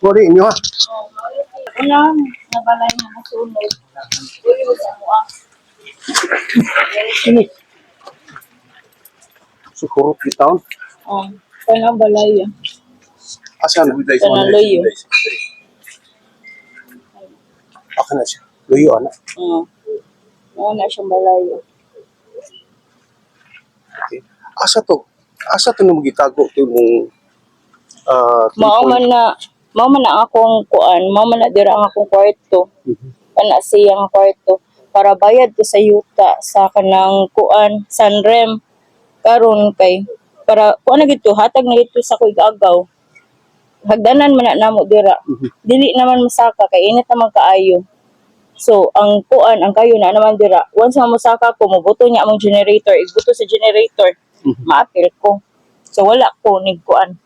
Sorry, inyo ha. Una, nabalay mo na sunod. Uy, sa mo ah. Sini. Sukurot di taon. Kaya balay ah. Asa na? Kaya loyo. Aka na siya. Luyo, ana. Na siyang balay ah. Okay. Asa to? Asa to na magitago ito yung Mao man na akong kuan, mao man na dira ang akong kwarto. Kana siya ang kwarto para bayad ko sa yuta sa kanang kuan Sanrem karon kay para kuan na gito hatag na gito sa kuy agaw. Hagdanan man na namo dira. Dili naman masaka kay init naman kaayo. So ang kuan ang kayo na naman dira. Once na mosaka ko mobuto niya among generator, igbuto sa generator, maapil ko. So wala ko nig kuan.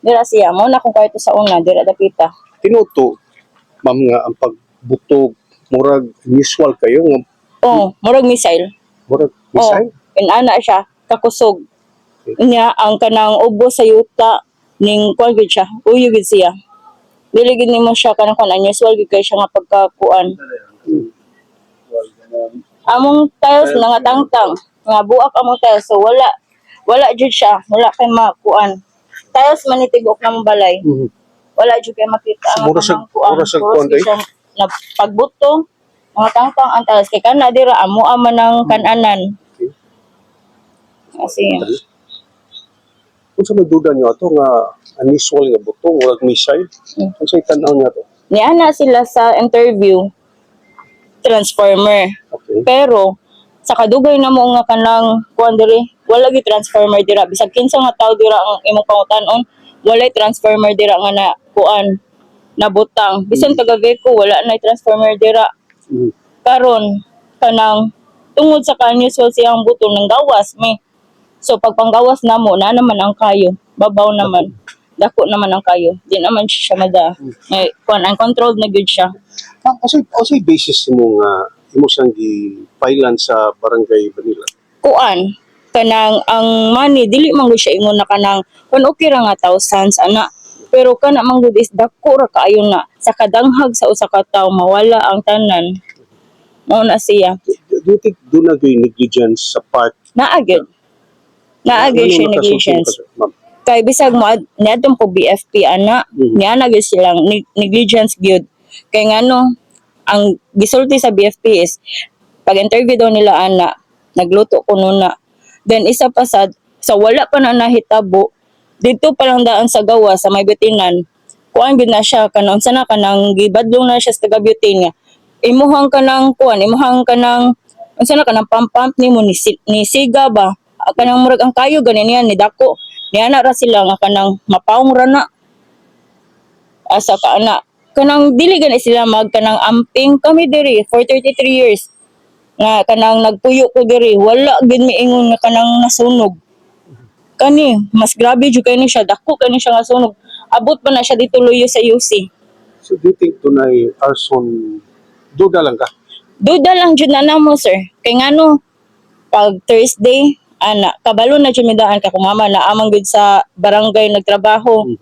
Dira siya mo na kung kwarto sa una dira dapita. tinuto, ma'am nga, ang pagbutog, murag usual kayo, nga, Murag missile. murag misay. Inana siya kakusog. Nya ang kanang ubo sa yuta ning kuan gid siya. Uyo gid siya. Dili gid nimo siya kanang kuan unusual gid kay siya nga pagkakuan. Among tiles nga tangtang, nga buak among tiles so wala jud siya, wala kay makuan. Tiles man itibok ng balay. Wala jud kay makita ang Mura sa kuan. kuan day. Na pagbuto mga tangtang ang tiles kay kana dira amo man ng kananan. Kasi Kung sa may duda nyo ato nga unusual nga butong, murag misay, kung sa itanaw niya to. niana sila sa interview transformer. Okay. Pero sa kadugay na mo nga kanang kuan diri, wala gi transformer dira. Bisag kinsa nga tawo dira ang imong pangutan-on, wala transformer dira nga na kuan nabutang. Bisan taga Veco wala na transformer dira. Karon kanang tungod sa kanyo so siyang buto ng gawas me. So pag panggawas namo na naman ang kayo, babaw naman. Dako naman ang kayo. Di naman siya mada. Kuan ang controlled na gyud siya. Kasi basis mo nga, imo siyang gi-filean sa barangay Manila. Kuan kanang ang money dili man gyud siya ingon na kanang kun okay ra nga thousands ana pero kana man gyud is dako ra kaayo na sa kadanghag sa usa ka tawo mawala ang tanan mao na siya Do you think doon na yung negligence sa part? naagid siya negligence kay bisag mo niadtong ko BFP ana niya na gyud silang negligence gyud kay ngano ang gisulti sa BFP is pag interview daw nila ana nagluto ko nuna. Then isa pa sa wala pa na nahitabo dito pa lang daan sa gawa sa may butinan. Kuan gyud na siya kanang unsa na kanang gibadlong na siya sa taga butin nga. Imuhang kanang kuan, imuhang kanang unsa na kanang pump nimo ni siga ba? Kanang murag ang kayo ganin yan ni dako. Niya na ra sila nga kanang mapawong ra na. Asa ka ana kanang dili gani sila mag kanang amping kami diri for 33 years. Nga kanang nagpuyo ko diri wala gid miingon nga kanang nasunog kani mas grabe jud kani siya dako kani siya nga sunog abot pa na siya dito luyo sa UC. So do you think tunay arson, duda lang ka? Duda lang jud na namo sir kay ngano pag Thursday ana kabalo na jud mi daan ka kumama na amang gud sa barangay nagtrabaho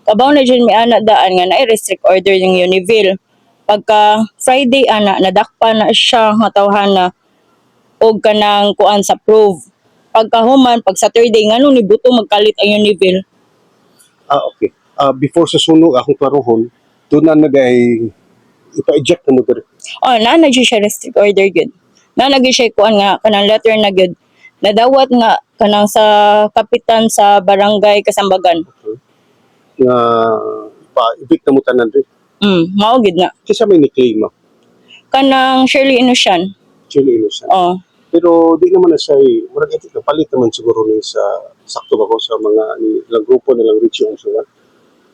kabaw na jud mi ana daan nga na restrict order yung Univille. Pagka Friday ana nadakpa na siya nga tawhana og kanang kuan sa prove. Pagka human pag Saturday ngano ni buto magkalit ang Univille. Okay. Before sa sunog, akong klarohon, doon na nagay ipa-eject na mo diri. Na siya restrict order gyud. Na siya kuan nga kanang letter na gyud. Nadawat nga kanang sa kapitan sa barangay Kasambagan. Nga ipa-evict na mo tanan diri. Mao gid na. Kisa may ni-claim mo? Kanang Shirley Innocent. Chile innocent. Pero di naman na siya, murag ito, kapalit naman siguro ni sa sakto ba ko sa mga ilang grupo nilang rich yung suwan.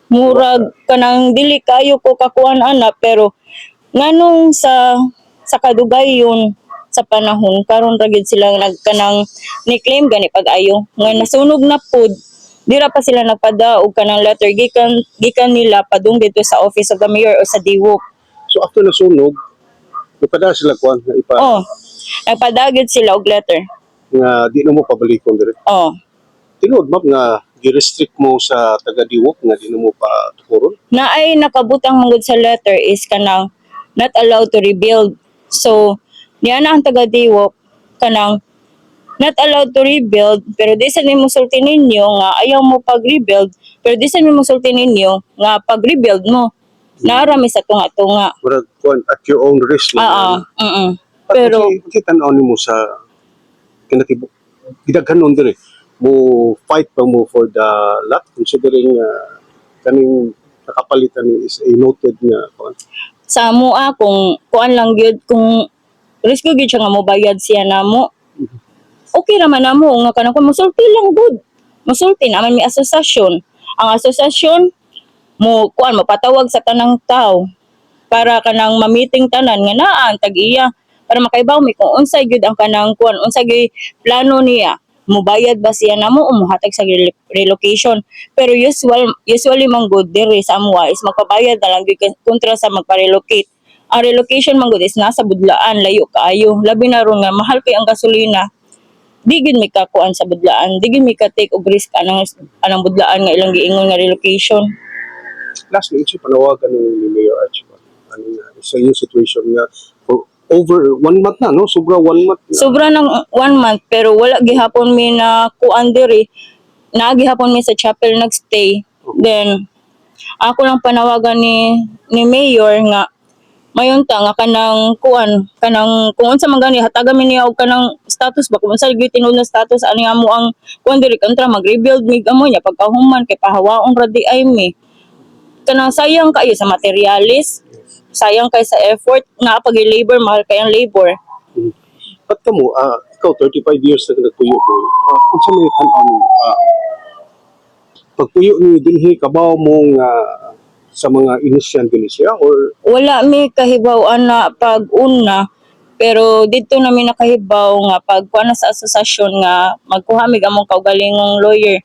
Murag kanang dili kayo ko kakuan ana pero nganong sa kadugay yun sa panahon karon ra gid sila nagkanang ni-claim gani pag-ayo nga nasunog na pud dira pa sila nagpada og kanang letter gikan nila padung dito sa office of the mayor o sa DWOP. So after nasunog, ipada sila kuan nga nagpadagid sila og letter. nga di na mo pabalikon diri. Oh. Tinuod map nga gi-restrict mo sa taga-Diwok nga di na mo pa tukuron? Na ay nakabutang mangod sa letter is kanang not allowed to rebuild. So, niya na ang taga-Diwok kanang not allowed to rebuild, pero di sa nimo sulti ninyo nga ayaw mo pag-rebuild, pero di sa nimo sulti ninyo nga pag-rebuild mo. Naarami sa tunga-tunga. Murag kuan at your own risk lang. Pero kita naon nimo sa kinatibok gidaghanon dire mo fight pa mo for the lot considering kaning nakapalitan ni is a noted nga kuan. sa mua kung kuan lang gyud kung risk gyud siya nga mobayad siya namo. Okay naman namo nga kanang kung musulti lang good. Musulti naman may asosasyon. Ang asosasyon mo kuan mapatawag sa tanang tao para kanang ma-meeting tanan nga naa ang tag-iya para makaibaw mi kung unsay gyud ang kanang kuan unsay gyud plano niya mubayad ba siya namo o muhatag sa relocation. Pero usually man good diri sa amwa is magpabayad na lang gyud kontra sa magpa-relocate. Ang relocation man good is nasa budlaan, layo kaayo. Labi na ron nga mahal kay ang gasolina. Di gyud mi ka kuan sa budlaan, di gyud mi ka take og risk anang budlaan nga ilang giingon nga relocation. Last na ito panawagan ni Mayor Archie ano nga sa yung situation nga for over 1 month na no sobra 1 month na. Sobra ng 1 month pero wala gihapon mi na kuan diri. Naagihapon mi sa chapel nagstay. Then ako lang panawagan ni Mayor nga mayunta nga kanang kuan kanang kung unsa man gani hatagan mi niya og kanang status ba kung unsa gyud tinud na status ani amo ang kuan diri kontra mag-rebuild mig amo nya pagkahuman kay pahawaon ra di ay mi. Kanang sayang kayo sa materialis, sayang kay sa effort na pag labor mahal kay ang labor. Ba't ka mo, ikaw 35 years na nagpuyo ko, kung sa may tanaw mo, pagpuyo ni dinhi kabaw mong sa mga inisyante ni siya or Wala mi kahibaw na pag-una pero dito na mi nakahibaw nga pag kuan sa asosasyon nga magkuha mi among kaugalingong lawyer.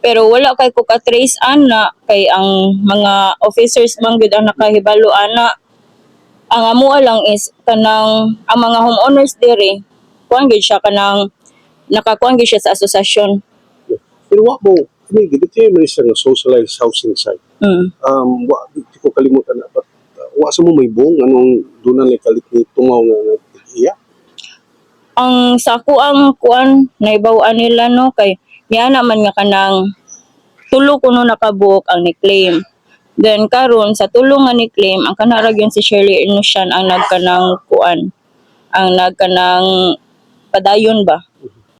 Pero wala kay ko ka-trace ana kay ang mga officers man gyud ang nakahibalo ana. Ang amo lang is kanang ang mga homeowners diri kuan gyud siya kanang nakakuan gyud siya sa asosasyon. pero wa mo, kami dito yung may isang socialized housing site. Wa, di ko kalimutan na, but wa sa mo may buong, anong doon na kalit ni tungaw nga iya. Ang sako ang kuan naibaw-an nila no kay niya naman nga kanang tulo kuno nakabook ang ni-claim. Then karon sa tulo nga ni-claim ang kanarag yun si Shirley Inusian ang nagkanang kuan ang nagkanang padayon ba